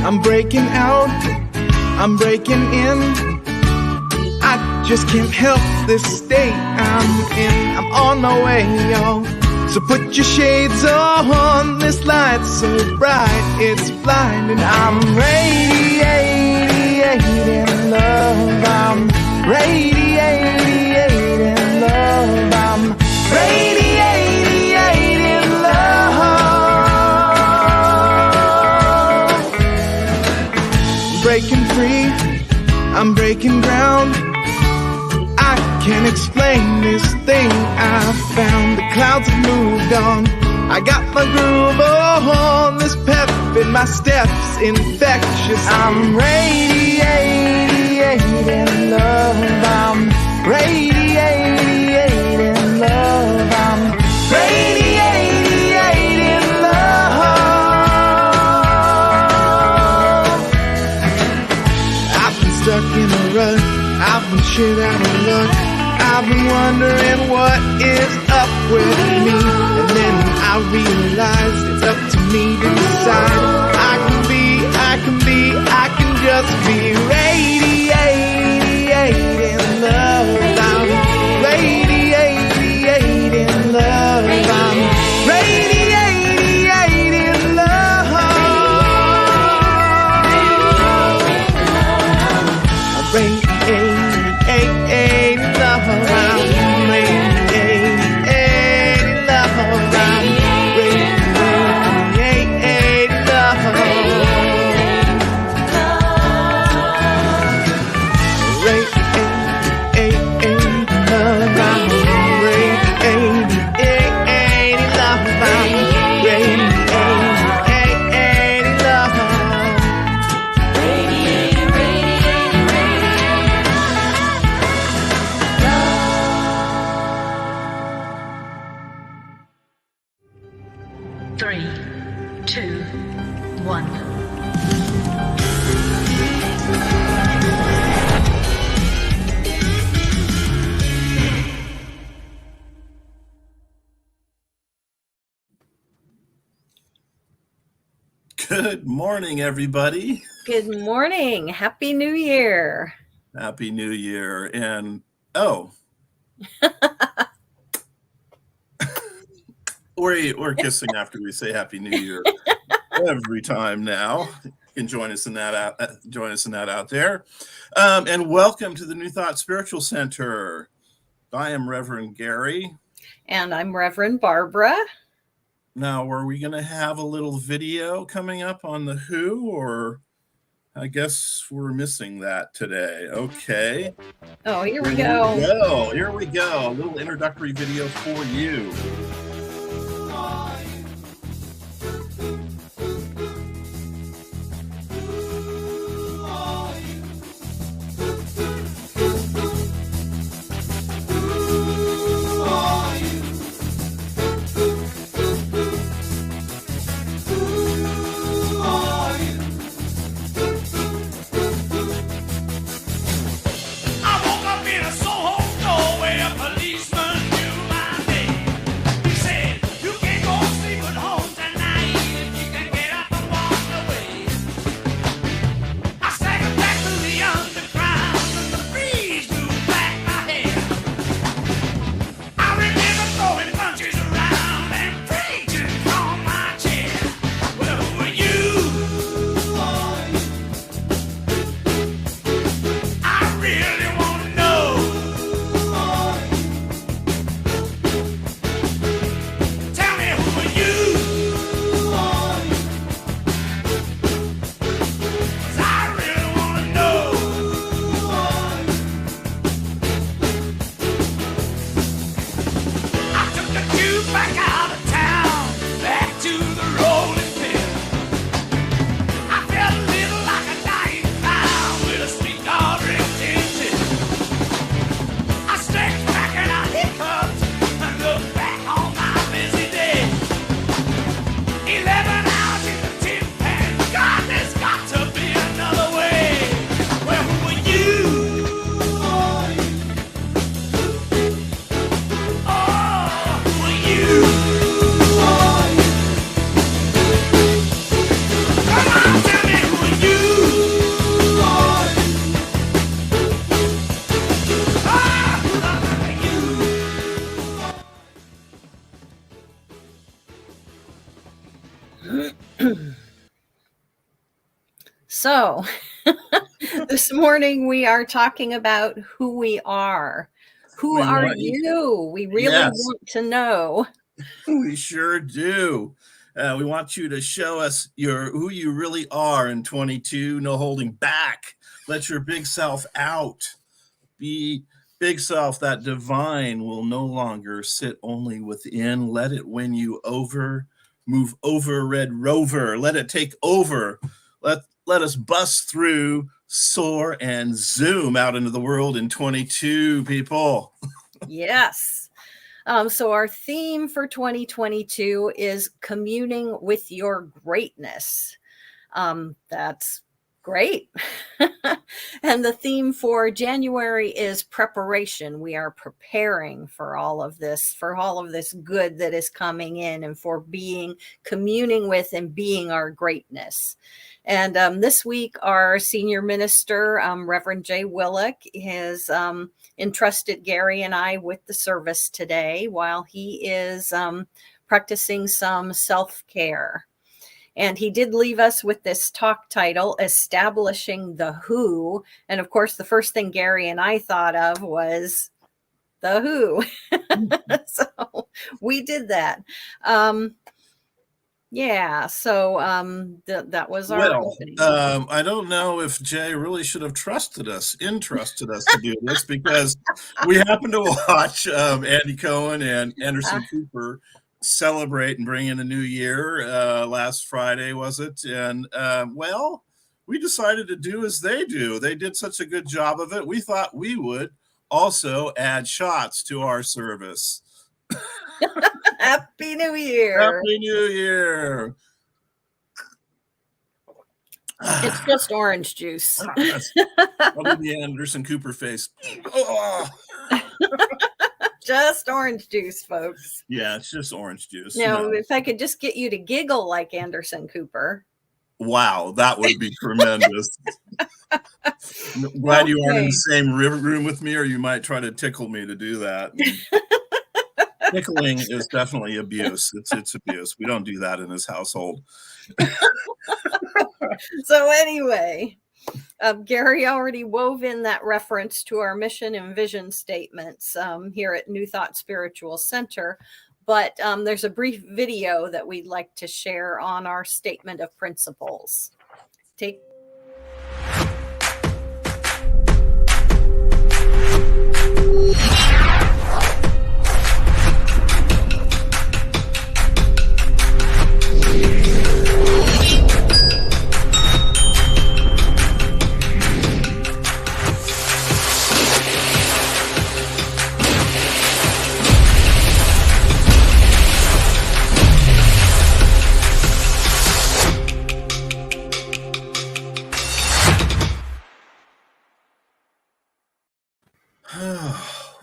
I'm breaking out, I'm breaking in. I just can't help this state I'm in. I'm on my way, y'all. So put your shades on, this light's so bright, it's blinding. I'm radiating love, I'm radiating love, I'm radiating love. Breaking free, I'm breaking ground. I can't explain this thing I found. The clouds have moved on. I got my groove on. This pep in my steps infectious. I'm radiating love. I'm radiating love. I'm radiating love. I've been stuck in a rut. I've been shit out of luck. I've been wondering what is up with me. And then I realized it's up to me to decide. I can just be radiating love. I'm radiating love. I'm radiating love. I'm radiating love. Good morning, everybody. Good morning. Happy New Year. Happy New Year. And, oh. we're kissing after we say Happy New Year every time now. You can join us in that out there. And welcome to the New Thought Spiritual Center. I am Reverend Gary. And I'm Reverend Barbara. Now, are we going to have a little video coming up on the Who, or I guess we're missing that today? Okay. Oh, here we go. Here we go. A little introductory video for you. I woke up in a Soho doorway, a policeman knew my name. So, this morning we are talking about who we are. Who are you? We really Yes. want to know. We sure do. We want you to show us who you really are in 22. No holding back. Let your big self out. Be big self. That divine will no longer sit only within. Let it win you over. Move over, Red Rover. Let it take over. Let us bust through, soar, and zoom out into the world in 22, people. Yes. So our theme for 2022 is communing with your greatness. That's great. And the theme for January is preparation. We are preparing for all of this good that is coming in, and for communing with and being our greatness. And this week, our senior minister, Reverend Jay Willick, has entrusted Gary and I with the service today while he is practicing some self-care. And he did leave us with this talk title, Establishing the Who. And of course, the first thing Gary and I thought of was the Who. So we did that. That was our opening. I don't know if Jay really should have entrusted us to do this, because we happened to watch Andy Cohen and Anderson Cooper celebrate and bring in a new year last Friday, was it? And we decided to do as they do. They did such a good job of it. We thought we would also add shots to our service. Happy New Year. Happy New Year. It's just orange juice. I'll do the Anderson Cooper face. Oh. Just orange juice, folks. Yeah, it's just orange juice. Now, if I could just get you to giggle like Anderson Cooper. Wow, that would be tremendous. Glad you aren't in the same room with me, or you might try to tickle me to do that. Tickling is definitely abuse. It's abuse. We don't do that in this household. So anyway, Gary already wove in that reference to our mission and vision statements here at New Thought Spiritual Center. But there's a brief video that we'd like to share on our statement of principles.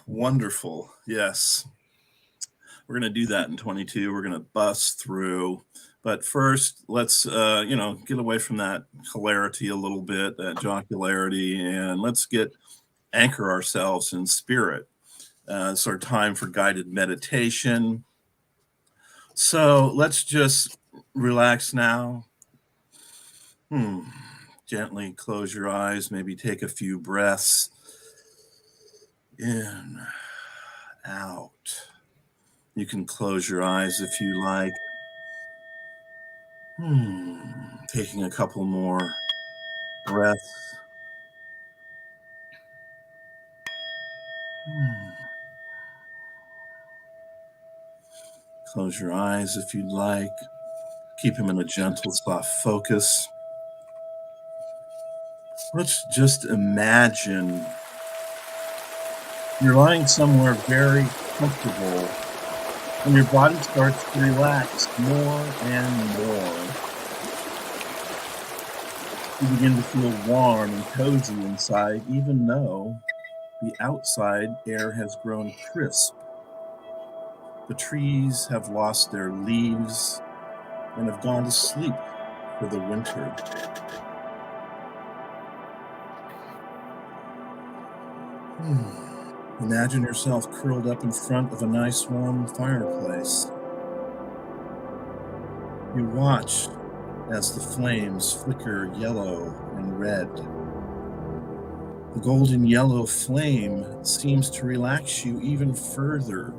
Wonderful. Yes. We're going to do that in 22. We're going to bust through. But first, let's, get away from that hilarity a little bit, that jocularity, and let's anchor ourselves in spirit. It's our time for guided meditation. So let's just relax now. Gently close your eyes, maybe take a few breaths. In, out. You can close your eyes if you like. Taking a couple more breaths. Close your eyes if you'd like. Keep them in a gentle, soft focus. Let's just imagine you're lying somewhere very comfortable, and your body starts to relax more and more. You begin to feel warm and cozy inside, even though the outside air has grown crisp. The trees have lost their leaves and have gone to sleep for the winter. Imagine yourself curled up in front of a nice warm fireplace. You watch as the flames flicker yellow and red. The golden yellow flame seems to relax you even further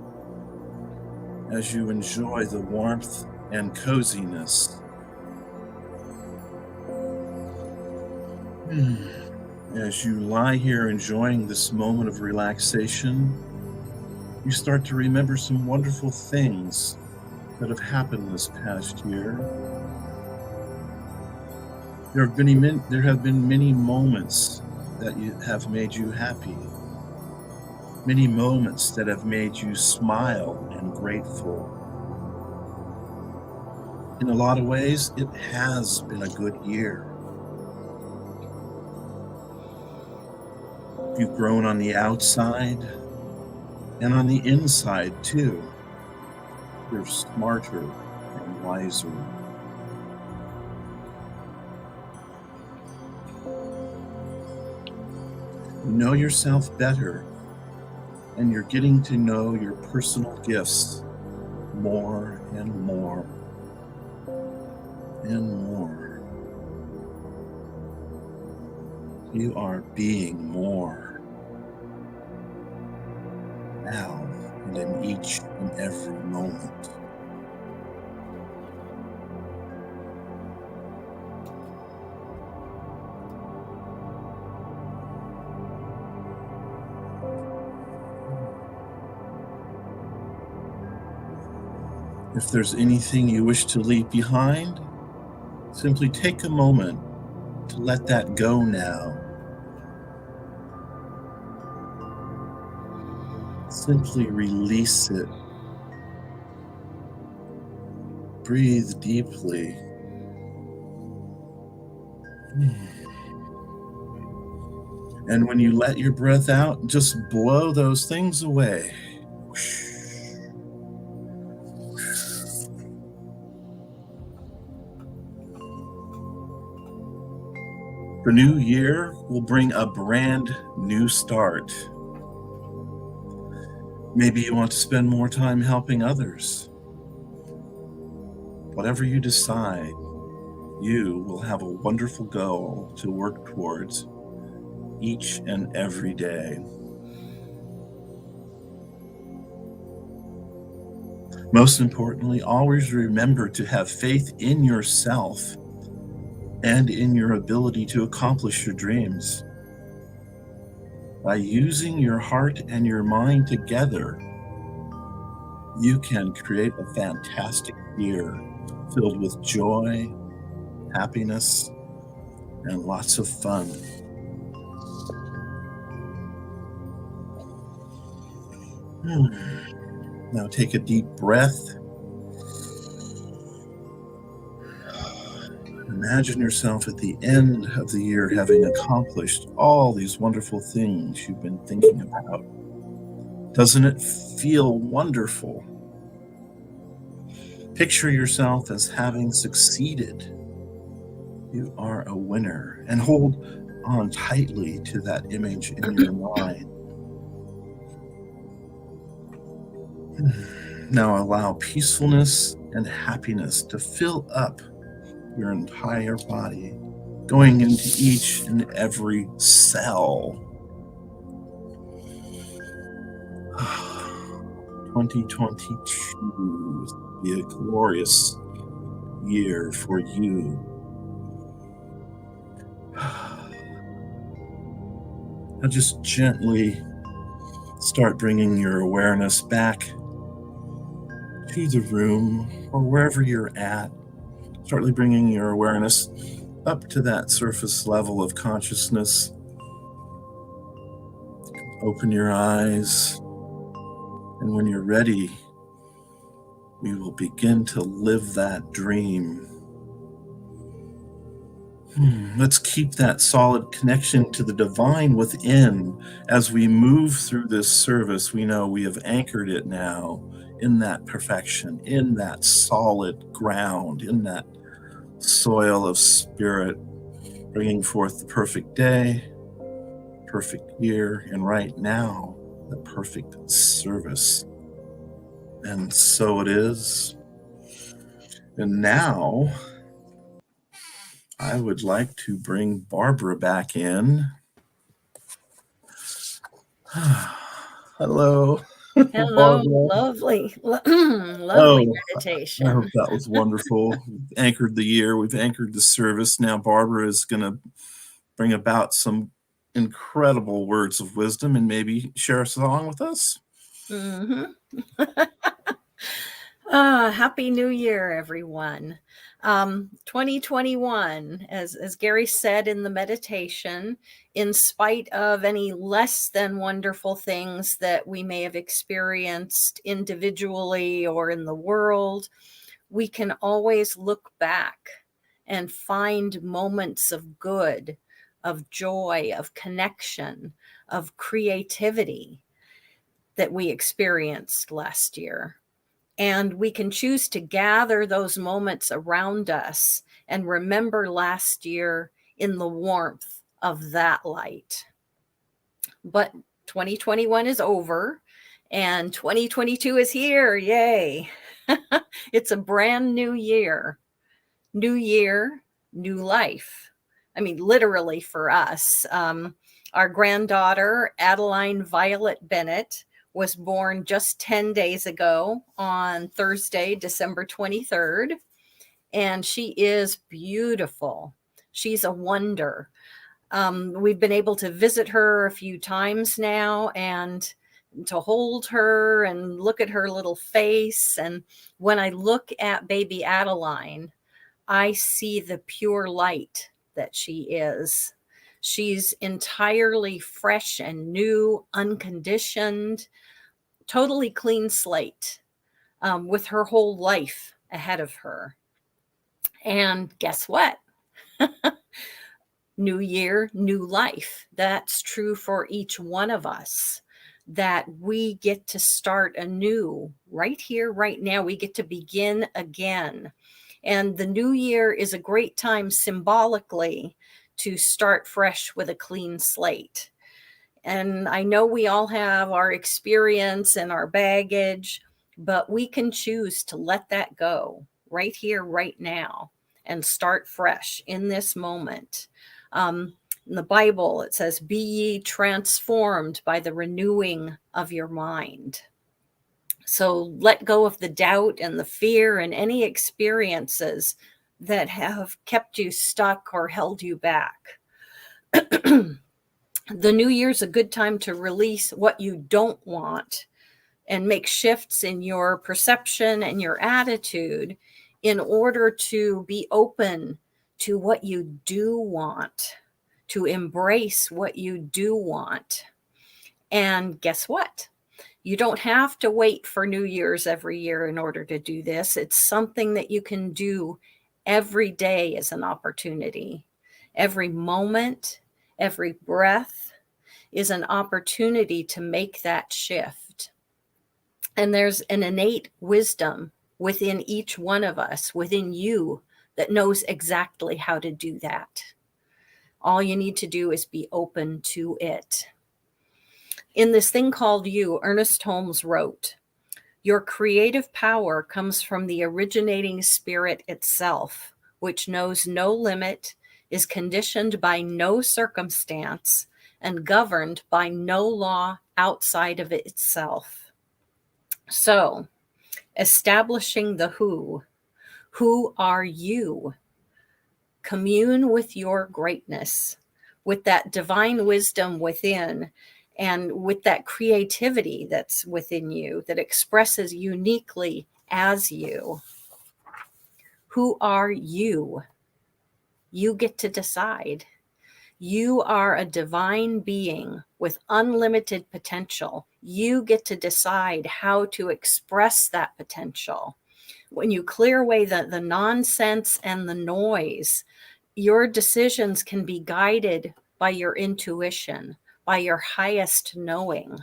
as you enjoy the warmth and coziness. As you lie here enjoying this moment of relaxation, you start to remember some wonderful things that have happened this past year. There have been many moments that have made you happy, many moments that have made you smile and grateful. In a lot of ways, it has been a good year. You've grown on the outside and on the inside too. You're smarter and wiser. You know yourself better, and you're getting to know your personal gifts more and more and more. You are being more now and in each and every moment. If there's anything you wish to leave behind, simply take a moment to let that go now. Simply release it. Breathe deeply. And when you let your breath out, just blow those things away. The new year will bring a brand new start. Maybe you want to spend more time helping others. Whatever you decide, you will have a wonderful goal to work towards each and every day. Most importantly, always remember to have faith in yourself and in your ability to accomplish your dreams. By using your heart and your mind together, you can create a fantastic year filled with joy, happiness, and lots of fun. Now take a deep breath. Imagine yourself at the end of the year having accomplished all these wonderful things you've been thinking about. Doesn't it feel wonderful? Picture yourself as having succeeded. You are a winner, and hold on tightly to that image in your mind. Now allow peacefulness and happiness to fill up your entire body, going into each and every cell. 2022 will be a glorious year for you. Now just gently start bringing your awareness back to the room or wherever you're at. Start bringing your awareness up to that surface level of consciousness. Open your eyes, and when you're ready, we will begin to live that dream. Let's keep that solid connection to the divine within as we move through this service. We know we have anchored it now in that perfection, in that solid ground, in that soil of spirit, bringing forth the perfect day, perfect year, and right now, the perfect service. And so it is. And now, I would like to bring Barbara back in. Hello, Hello, Barbara. lovely, lovely Oh, I hope meditation. that was wonderful. We've anchored the year, we've anchored the service. Now, Barbara is going to bring about some incredible words of wisdom and maybe share a song with us. Mm-hmm. Happy New Year, everyone. 2021, as Gary said in the meditation, in spite of any less than wonderful things that we may have experienced individually or in the world, we can always look back and find moments of good, of joy, of connection, of creativity that we experienced last year. And we can choose to gather those moments around us and remember last year in the warmth of that light. But 2021 is over and 2022 is here. Yay. It's a brand new year. New year, new life. I mean, literally for us. Our granddaughter, Adeline Violet Bennett, was born just 10 days ago on Thursday, December 23rd. And she is beautiful. She's a wonder. We've been able to visit her a few times now and to hold her and look at her little face. And when I look at baby Adeline, I see the pure light that she is. She's entirely fresh and new, unconditioned, totally clean slate, with her whole life ahead of her. And guess what? New year, new life. That's true for each one of us, that we get to start anew right here, right now. We get to begin again. And the new year is a great time symbolically to start fresh with a clean slate. And I know we all have our experience and our baggage, but we can choose to let that go right here, right now, and start fresh in this moment. In the Bible, it says, "Be ye transformed by the renewing of your mind." So let go of the doubt and the fear and any experiences that have kept you stuck or held you back. The new year's a good time to release what you don't want and make shifts in your perception and your attitude in order to be open to what you do want, to embrace what you do want. And guess what? You don't have to wait for New Year's every year in order to do this. It's something that you can do every day as an opportunity. Every moment, every breath is an opportunity to make that shift. And there's an innate wisdom within each one of us, within you, that knows exactly how to do that. All you need to do is be open to it. In this thing called you, Ernest Holmes wrote, "Your creative power comes from the originating spirit itself, which knows no limit, is conditioned by no circumstance, and governed by no law outside of itself." So, establishing the who. Who are you? Commune with your greatness, with that divine wisdom within, and with that creativity that's within you that expresses uniquely as you. Who are you? You get to decide. You are a divine being with unlimited potential. You get to decide how to express that potential. When you clear away the nonsense and the noise, your decisions can be guided by your intuition, by your highest knowing.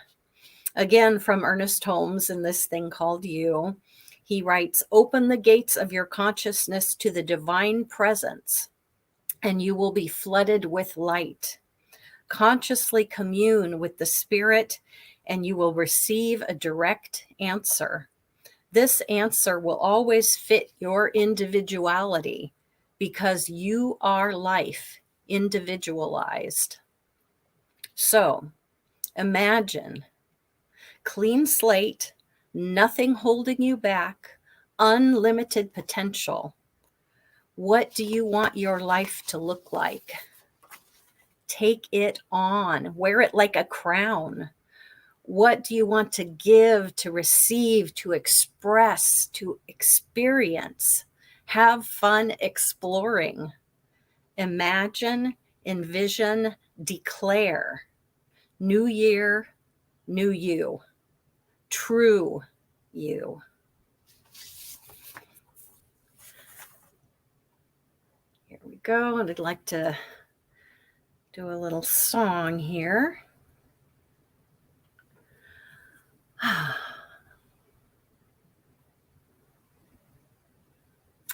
Again, from Ernest Holmes in this thing called you, he writes, "Open the gates of your consciousness to the divine presence, and you will be flooded with light. Consciously commune with the spirit, and you will receive a direct answer. This answer will always fit your individuality because you are life, individualized. So imagine clean slate, nothing holding you back, unlimited potential. What do you want your life to look like? Take it on, wear it like a crown. What do you want to give, to receive, to express, to experience? Have fun exploring. Imagine, envision, declare. New year, new you. True you. Here we go. And I'd like to do a little song here.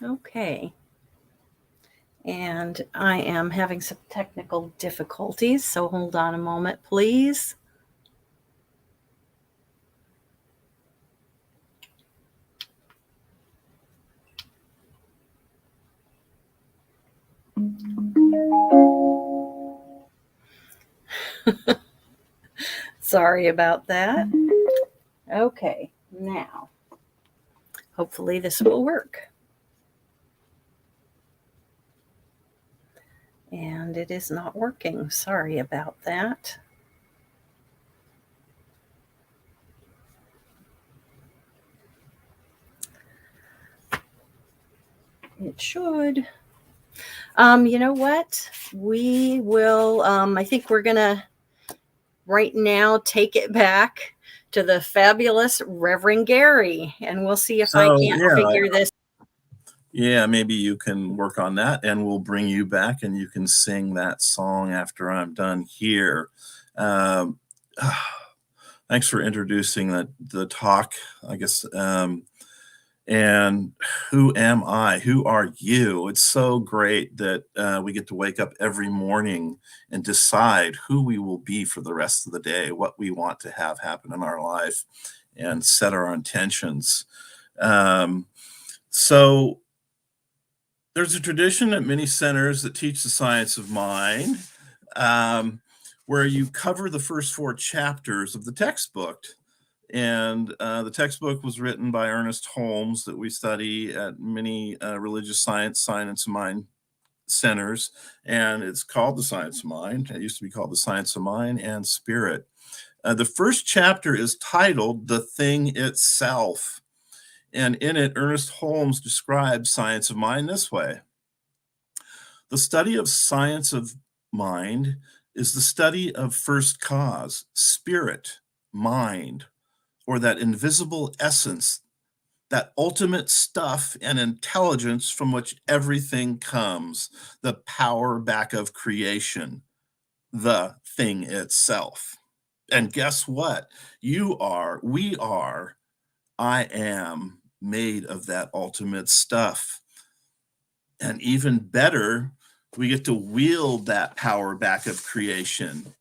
Okay. And I am having some technical difficulties, so hold on a moment, please. Sorry about that. Okay, now, hopefully this will work. And it is not working. Sorry about that. It should. You know what? We will, I think we're going to right now take it back to the fabulous Reverend Gary, and we'll see if I can't figure this. Yeah, maybe you can work on that, and we'll bring you back, and you can sing that song after I'm done here. Thanks for introducing the talk, I guess. And who am I? Who are you? It's so great that we get to wake up every morning and decide who we will be for the rest of the day, what we want to have happen in our life, and set our intentions. So there's a tradition at many centers that teach the science of mind, where you cover the first 4 chapters of the textbook. And the textbook was written by Ernest Holmes that we study at many religious science of mind centers. And it's called The Science of Mind. It used to be called The Science of Mind and Spirit. The first chapter is titled The Thing Itself. And in it, Ernest Holmes describes science of mind this way. The study of science of mind is the study of first cause, spirit, mind, or that invisible essence, that ultimate stuff and intelligence from which everything comes, the power back of creation, the thing itself. And guess what? We are, I am made of that ultimate stuff. And even better, we get to wield that power back of creation.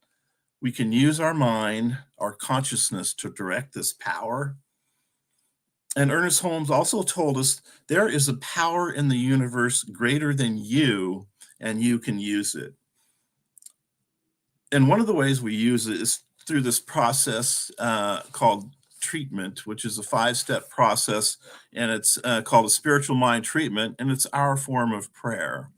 We can use our mind, our consciousness to direct this power. And Ernest Holmes also told us there is a power in the universe greater than you, and you can use it. And one of the ways we use it is through this process called treatment, which is a 5-step process, and it's called a spiritual mind treatment, and it's our form of prayer.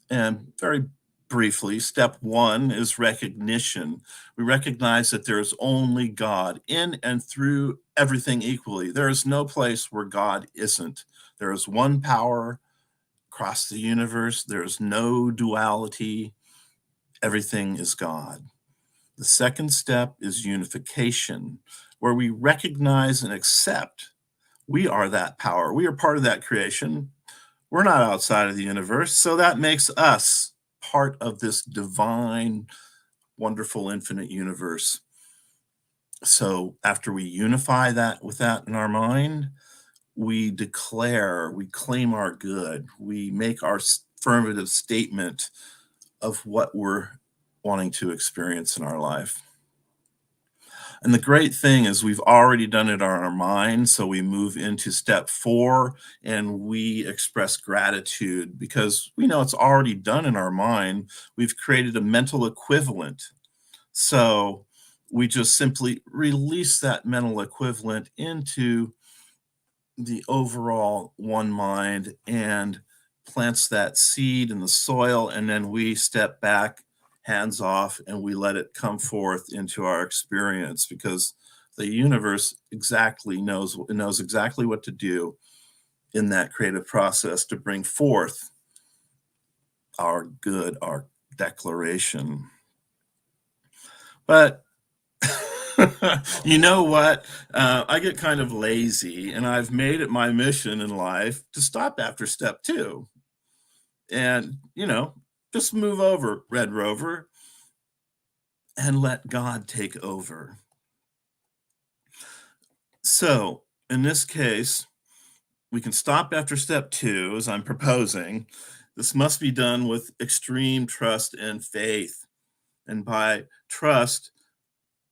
And very briefly, step 1 is recognition. We recognize that there is only God in and through everything equally. There is no place where God isn't. There is one power across the universe. There is no duality. Everything is God. The second step is unification, where we recognize and accept we are that power. We are part of that creation. We're not outside of the universe, so that makes us part of this divine, wonderful, infinite universe. So after we unify that with that in our mind, we declare, we claim our good, we make our affirmative statement of what we're wanting to experience in our life. And the great thing is we've already done it in our mind. So we move into step 4 and we express gratitude because we know it's already done in our mind. We've created a mental equivalent. So we just simply release that mental equivalent into the overall one mind and plants that seed in the soil. And then we step back, hands off, and we let it come forth into our experience because the universe knows exactly what to do in that creative process to bring forth our declaration. But you know what? I get kind of lazy, and I've made it my mission in life to stop after step 2 and, just move over, Red Rover, and let God take over. So in this case, we can stop after step 2, as I'm proposing. This must be done with extreme trust and faith. And by trust,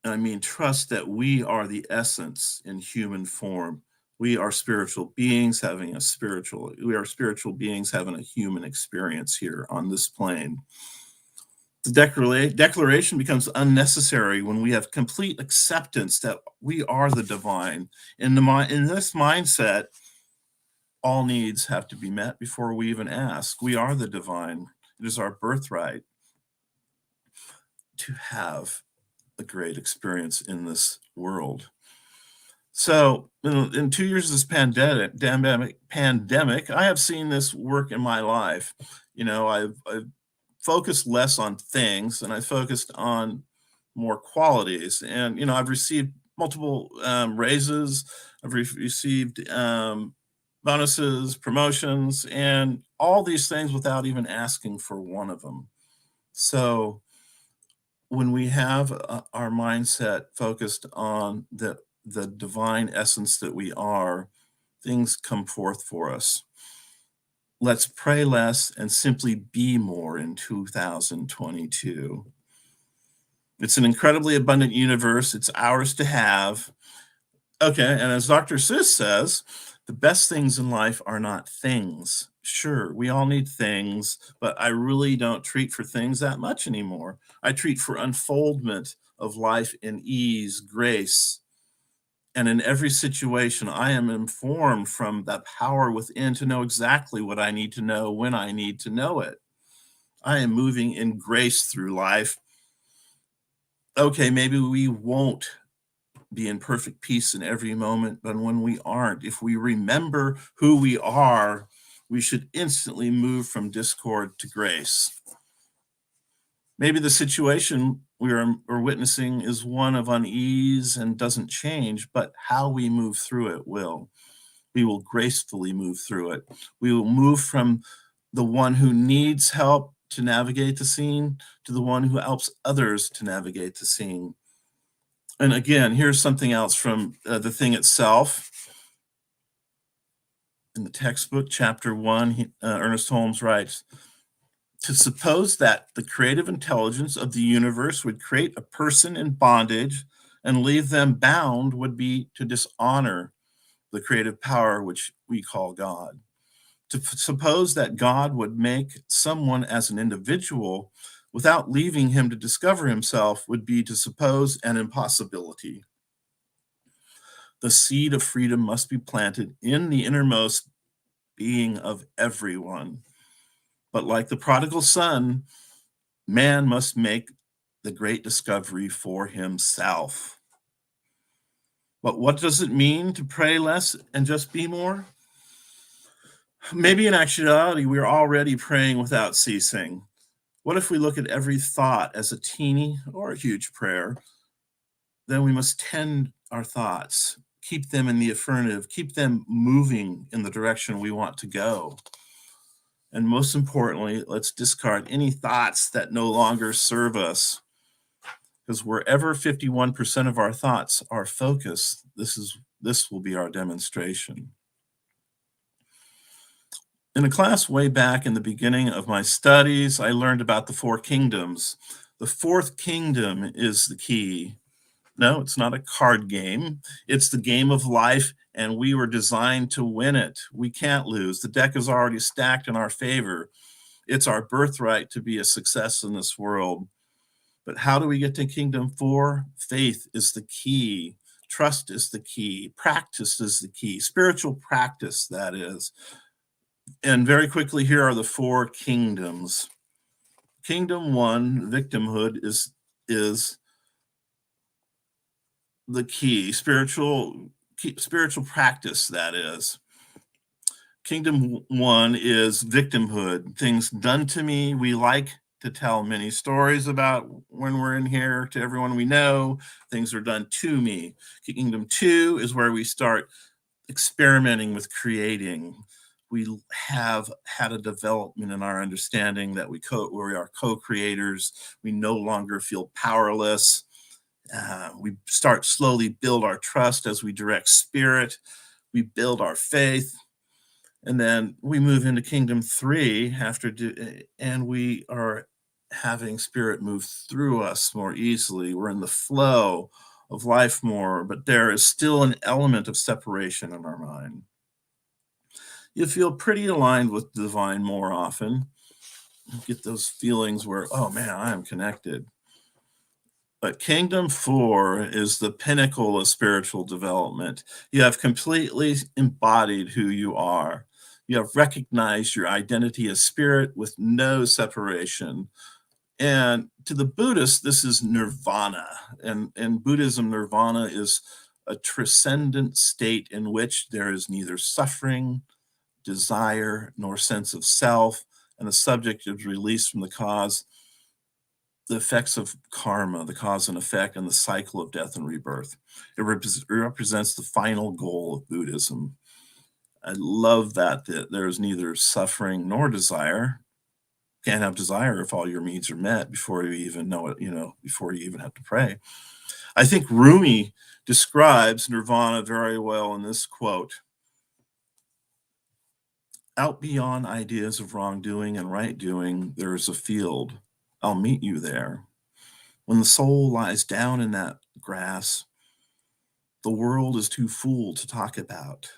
I mean trust that we are the essence in human form. We are spiritual beings we are spiritual beings having a human experience here on this plane. The declaration becomes unnecessary when we have complete acceptance that we are the divine. In this mindset, all needs have to be met before we even ask. We are the divine. It is our birthright to have a great experience in this world. So in 2 years of this pandemic, I have seen this work in my life. I've focused less on things and I focused on more qualities. And, I've received multiple raises. I've received bonuses, promotions, and all these things without even asking for one of them. So when we have our mindset focused on the divine essence that we are, things come forth for us. Let's pray less and simply be more in 2022. It's an incredibly abundant universe. It's ours to have. Okay, and as Dr. Seuss says, the best things in life are not things. Sure, we all need things, but I really don't treat for things that much anymore. I treat for unfoldment of life in ease, grace, and in every situation, I am informed from that power within to know exactly what I need to know when I need to know it. I am moving in grace through life. Okay, maybe we won't be in perfect peace in every moment, but when we aren't, if we remember who we are, we should instantly move from discord to grace. Maybe the situation we're witnessing is one of unease and doesn't change, but how we move through it will. We will gracefully move through it. We will move from the one who needs help to navigate the scene to the one who helps others to navigate the scene. And again, here's something else from the thing itself. In the textbook, chapter 1, Ernest Holmes writes, to suppose that the creative intelligence of the universe would create a person in bondage and leave them bound would be to dishonor the creative power which we call God. To suppose that God would make someone as an individual without leaving him to discover himself would be to suppose an impossibility. The seed of freedom must be planted in the innermost being of everyone. But like the prodigal son, man must make the great discovery for himself. But what does it mean to pray less and just be more? Maybe in actuality, we're already praying without ceasing. What if we look at every thought as a teeny or a huge prayer? Then we must tend our thoughts, keep them in the affirmative, keep them moving in the direction we want to go. And most importantly, let's discard any thoughts that no longer serve us. Because wherever 51% of our thoughts are focused, this will be our demonstration. In a class way back in the beginning of my studies, I learned about the 4 kingdoms. The 4th kingdom is the key. No, it's not a card game. It's the game of life, and we were designed to win it. We can't lose. The deck is already stacked in our favor. It's our birthright to be a success in this world. But how do we get to Kingdom 4? Faith is the key. Trust is the key. Practice is the key. Spiritual practice, that is. And very quickly, here are the 4 kingdoms. Kingdom 1, victimhood, is the key. Spiritual practice, that is. Kingdom 1 is victimhood. Things done to me. We like to tell many stories about when we're in here to everyone we know. Things are done to me. Kingdom 2 is where we start experimenting with creating. We have had a development in our understanding that we are co-creators. We no longer feel powerless. We start slowly build our trust as we direct spirit. We build our faith. And then we move into Kingdom 3 and we are having spirit move through us more easily. We're in the flow of life more, but there is still an element of separation in our mind. You feel pretty aligned with the divine more often. You get those feelings where, oh man, I am connected. But Kingdom 4 is the pinnacle of spiritual development. You have completely embodied who you are. You have recognized your identity as spirit with no separation. And to the Buddhists, this is nirvana. And in Buddhism, nirvana is a transcendent state in which there is neither suffering, desire, nor sense of self, and the subject is released from the effects of karma, the cause and effect, and the cycle of death and rebirth. It represents the final goal of Buddhism. I love that there's neither suffering nor desire. Can't have desire if all your needs are met before you even know it, before you even have to pray. I think Rumi describes nirvana very well in this quote. Out beyond ideas of wrongdoing and right doing, there is a field. I'll meet you there. When the soul lies down in that grass, the world is too full to talk about.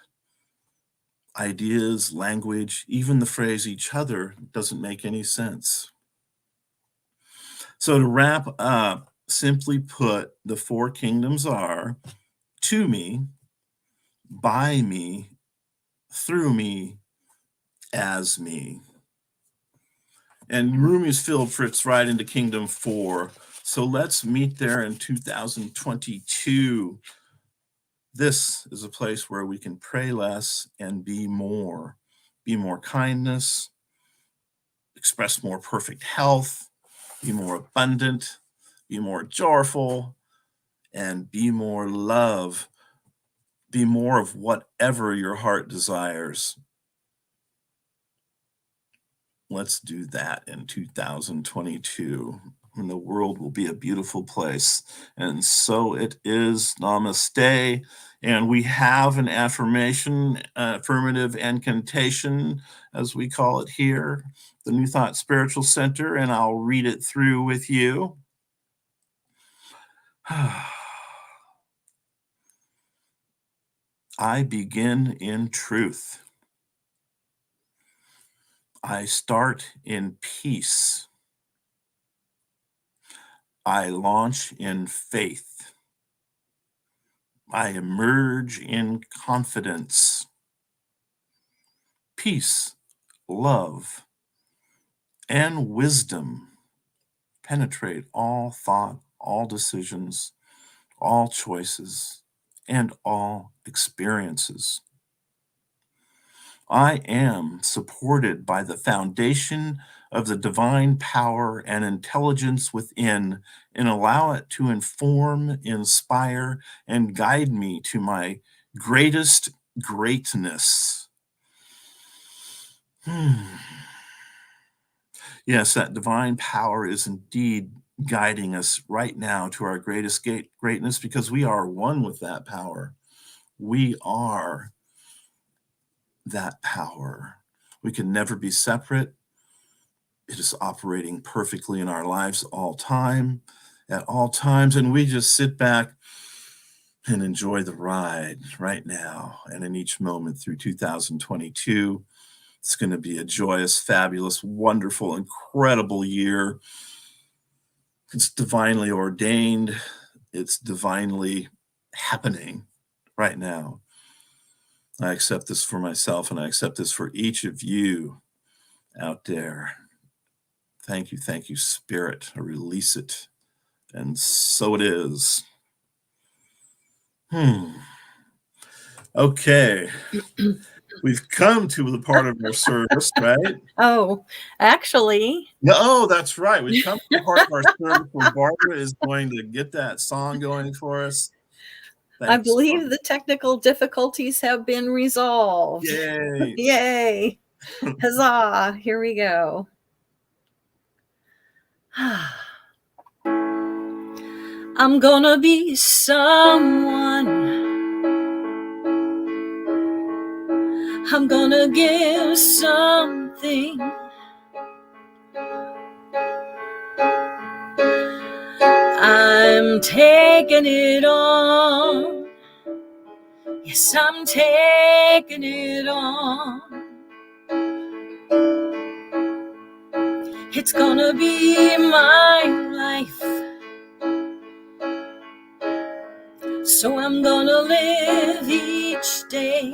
Ideas, language, even the phrase each other doesn't make any sense. So to wrap up, simply put, the 4 kingdoms are to me, by me, through me, as me. And Rumi's field fits right into Kingdom 4. So let's meet there in 2022. This is a place where we can pray less and be more kindness, express more perfect health, be more abundant, be more joyful, and be more love. Be more of whatever your heart desires. Let's do that in 2022. And the world will be a beautiful place. And so it is. Namaste. And we have an affirmation, affirmative incantation, as we call it here, the New Thought Spiritual Center, and I'll read it through with you. I begin in truth. I start in peace. I launch in faith. I emerge in confidence. Peace, love, and wisdom penetrate all thought, all decisions, all choices, and all experiences. I am supported by the foundation of the divine power and intelligence within, and allow it to inform, inspire, and guide me to my greatest greatness. Yes, that divine power is indeed guiding us right now to our greatest greatness, because we are one with that power. We are that power. We can never be separate. It is operating perfectly in our lives all time. at all times. And we just sit back and enjoy the ride right now and in each moment through 2022. It's going to be a joyous, fabulous, wonderful, incredible year. It's divinely ordained. It's divinely happening right now. I accept this for myself, and I accept this for each of you out there. Thank you, Spirit. I release it. And so it is. Okay. We've come to the part of our service, right? Oh, actually. No, that's right. We've come to the part of our service where Barbara is going to get that song going for us. Thanks, I believe Barbara. the technical difficulties have been resolved. Yay. Yay. Huzzah. Here we go. I'm gonna be someone. I'm gonna give something. I'm taking it on. Yes, I'm taking it on. It's gonna be my life. So I'm gonna live each day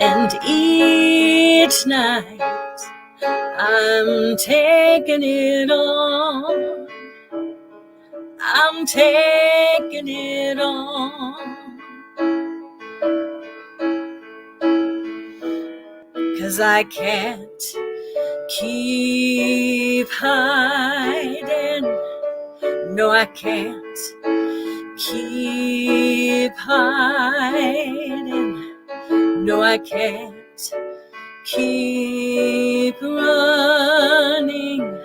and each night. I'm taking it on. I'm taking it on. 'Cause I can't keep hiding. No, I can't keep hiding. No, I can't keep running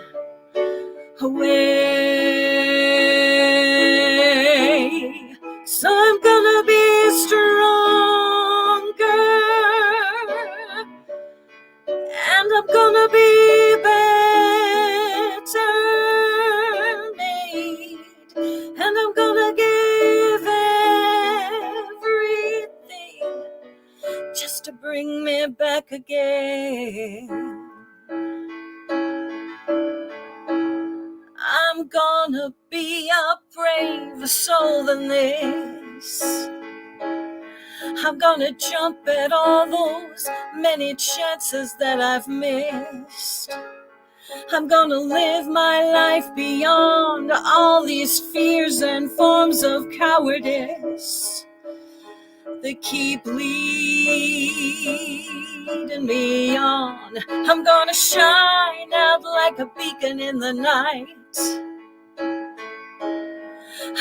away. So I'm gonna be stronger, and I'm gonna be better made, and I'm gonna give everything just to bring me back again. I'm gonna be a braver soul than this. I'm gonna jump at all those many chances that I've missed. I'm gonna live my life beyond all these fears and forms of cowardice that keep leading me on. I'm gonna shine out like a beacon in the night.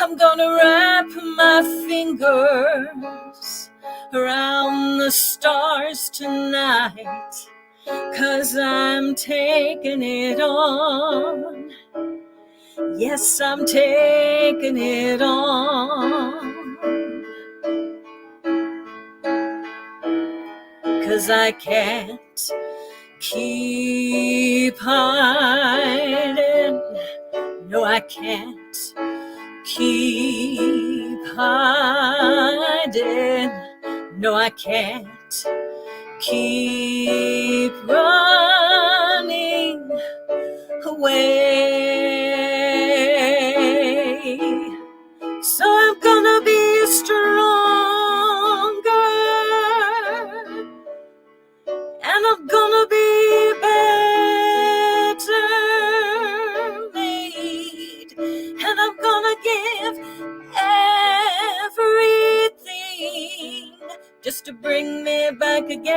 I'm gonna wrap my fingers around the stars tonight, 'cause I'm taking it on. Yes, I'm taking it on. 'Cause I can't keep hiding. No, I can't keep hiding. No, I can't keep running away. So I'm gonna be stronger, and I'm gonna be better made, and I'm gonna give everything just to bring me back again.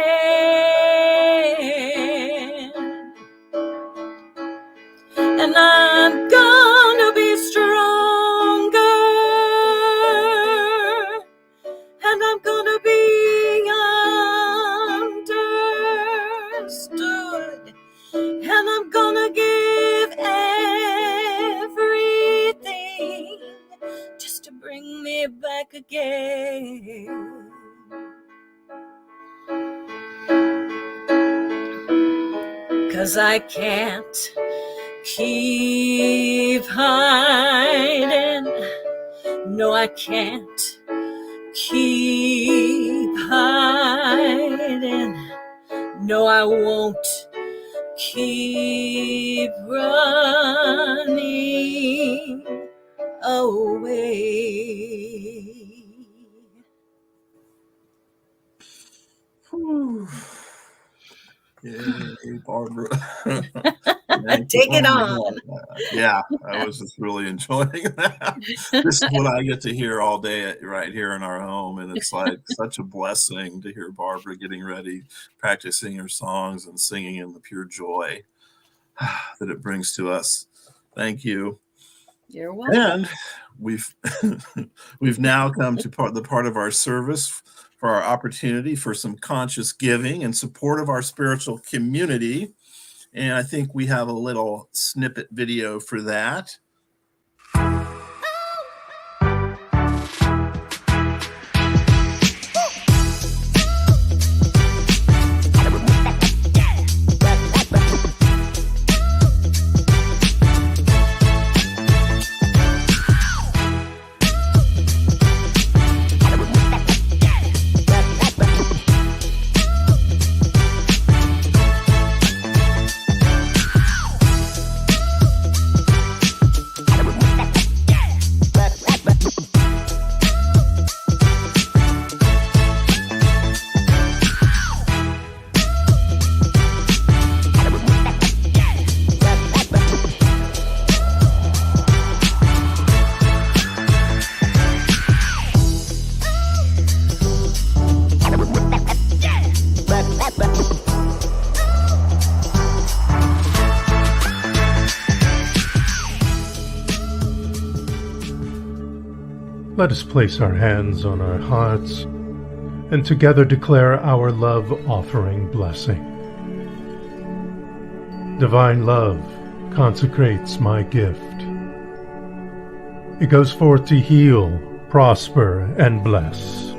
And I'm gonna be stronger, and I'm gonna be understood, and I'm gonna give everything just to bring me back again. 'Cause I can't keep hiding. No, I can't keep hiding. No, I won't keep running away. Whew. Yay, Barbara. Take it on. Yeah, I was just really enjoying that. This is what I get to hear all day right here in our home. And it's like such a blessing to hear Barbara getting ready, practicing her songs and singing in the pure joy that it brings to us. Thank you. You're welcome. And we've now come to the part of our service for our opportunity for some conscious giving in support of our spiritual community. And I think we have a little snippet video for that. Let us place our hands on our hearts and together declare our love offering blessing. Divine love consecrates my gift. It goes forth to heal, prosper, and bless.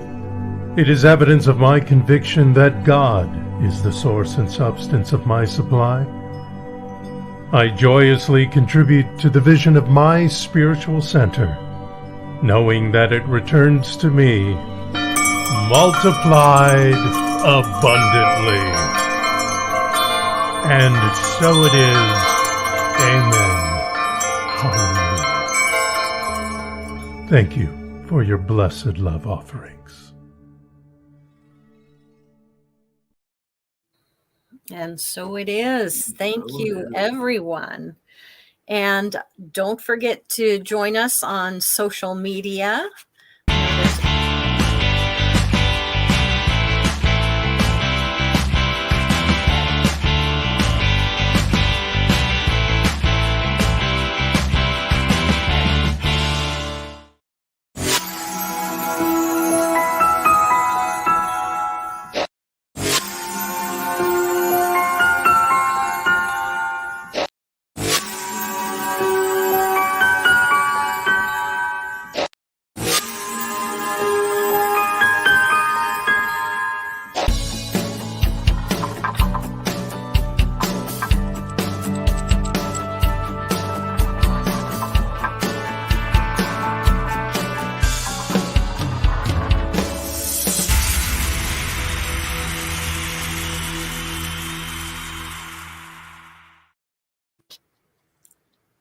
It is evidence of my conviction that God is the source and substance of my supply. I joyously contribute to the vision of my spiritual center, knowing that it returns to me multiplied abundantly. And so it is. Amen. Hallelujah. Thank you for your blessed love offerings. And so it is. Thank you, everyone. And don't forget to join us on social media.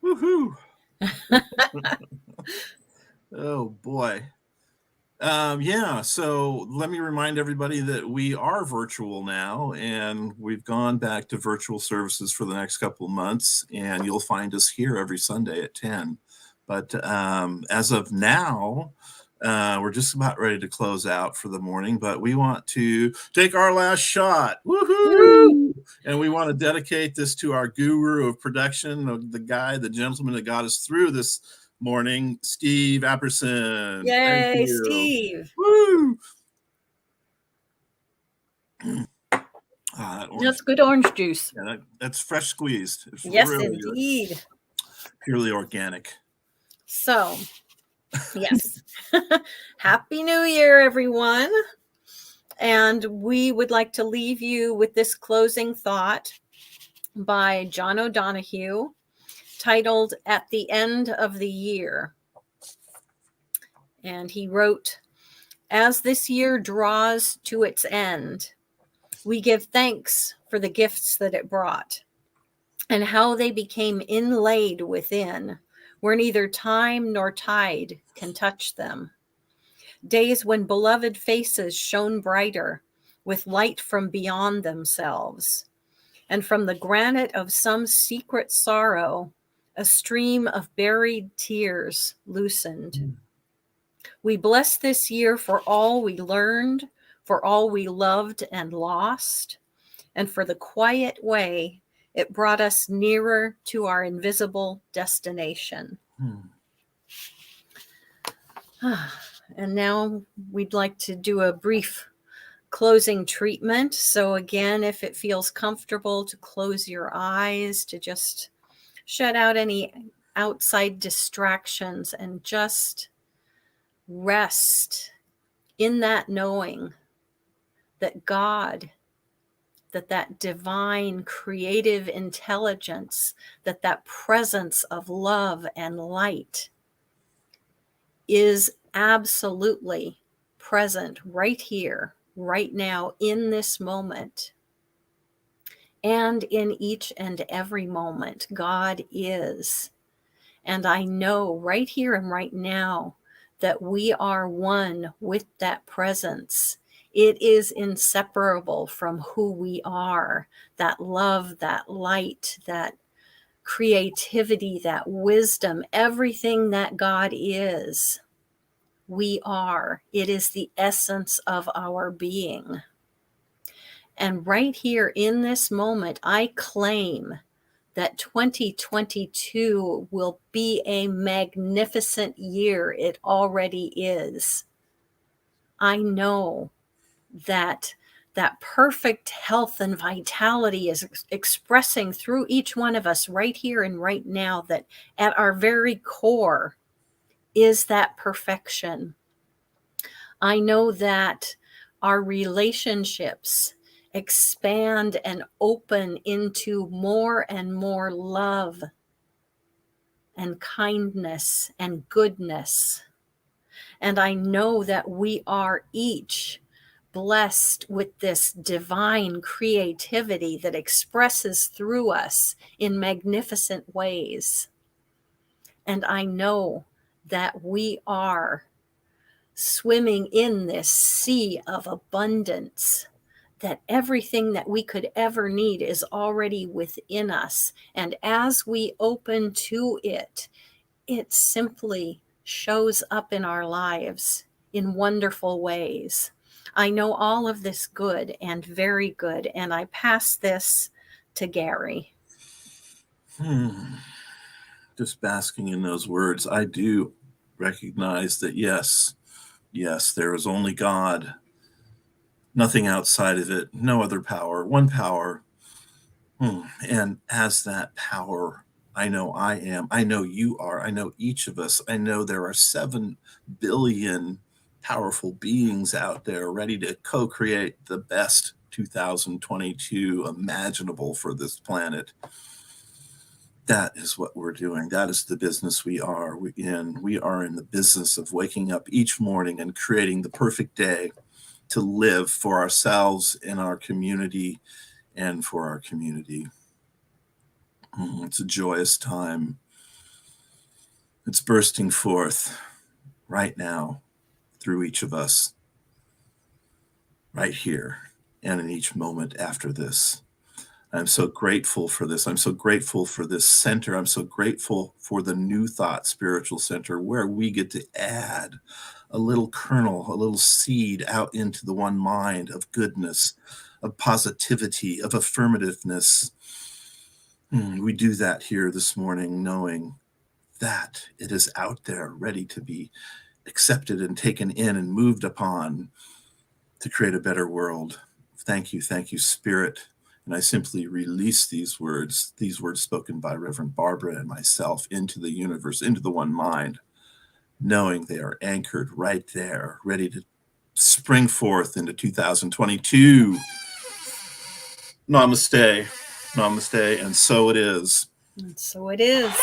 Woohoo! Oh boy. Yeah, so let me remind everybody that we are virtual now, and we've gone back to virtual services for the next couple of months, and you'll find us here every Sunday at 10. But as of now, we're just about ready to close out for the morning, but we want to take our last shot. Woohoo! And we want to dedicate this to our guru of production, the gentleman that got us through this morning, Steve Apperson. Yay, Steve. Woo! That's good orange juice. Yeah, that's fresh squeezed. It's yes, really indeed. Good. Purely organic. So, yes. Happy New Year, everyone. And we would like to leave you with this closing thought by John O'Donohue, titled At the End of the Year. And he wrote, "As this year draws to its end, we give thanks for the gifts that it brought and how they became inlaid within, where neither time nor tide can touch them. Days when beloved faces shone brighter with light from beyond themselves, and from the granite of some secret sorrow, a stream of buried tears loosened. We bless this year for all we learned, for all we loved and lost, and for the quiet way it brought us nearer to our invisible destination." And now we'd like to do a brief closing treatment. So again, if it feels comfortable to close your eyes, to just shut out any outside distractions and just rest in that knowing that God, that divine creative intelligence, that presence of love and light is absolutely present right here, right now, in this moment. And in each and every moment, God is. And I know right here and right now that we are one with that presence. It is inseparable from who we are. That love, that light, that creativity, that wisdom, everything that God is, we are. It is the essence of our being. And right here in this moment, I claim that 2022 will be a magnificent year. It already is. I know that perfect health and vitality is expressing through each one of us right here and right now, that at our very core is that perfection. I know that our relationships expand and open into more and more love and kindness and goodness. And I know that we are each blessed with this divine creativity that expresses through us in magnificent ways. And I know that we are swimming in this sea of abundance, that everything that we could ever need is already within us. And as we open to it, it simply shows up in our lives in wonderful ways. I know all of this good and very good, and I pass this to Gary. Just basking in those words, I do recognize that yes, there is only God, nothing outside of it, no other power, one power. And as that power, I know I am, I know you are, I know each of us, I know there are 7 billion powerful beings out there ready to co-create the best 2022 imaginable for this planet. That is what we're doing. That is the business we are in. We are in the business of waking up each morning and creating the perfect day to live for ourselves and our community and for our community. It's a joyous time. It's bursting forth right now through each of us, right here, and in each moment after this. I'm so grateful for this. I'm so grateful for this center. I'm so grateful for the New Thought Spiritual Center, where we get to add a little kernel, a little seed out into the one mind of goodness, of positivity, of affirmativeness. We do that here this morning, knowing that it is out there ready to be accepted and taken in and moved upon to create a better world. Thank you, Spirit. And I simply release these words spoken by Reverend Barbara and myself, into the universe, into the one mind, knowing they are anchored right there, ready to spring forth into 2022. Namaste. Namaste. And so it is. And so it is.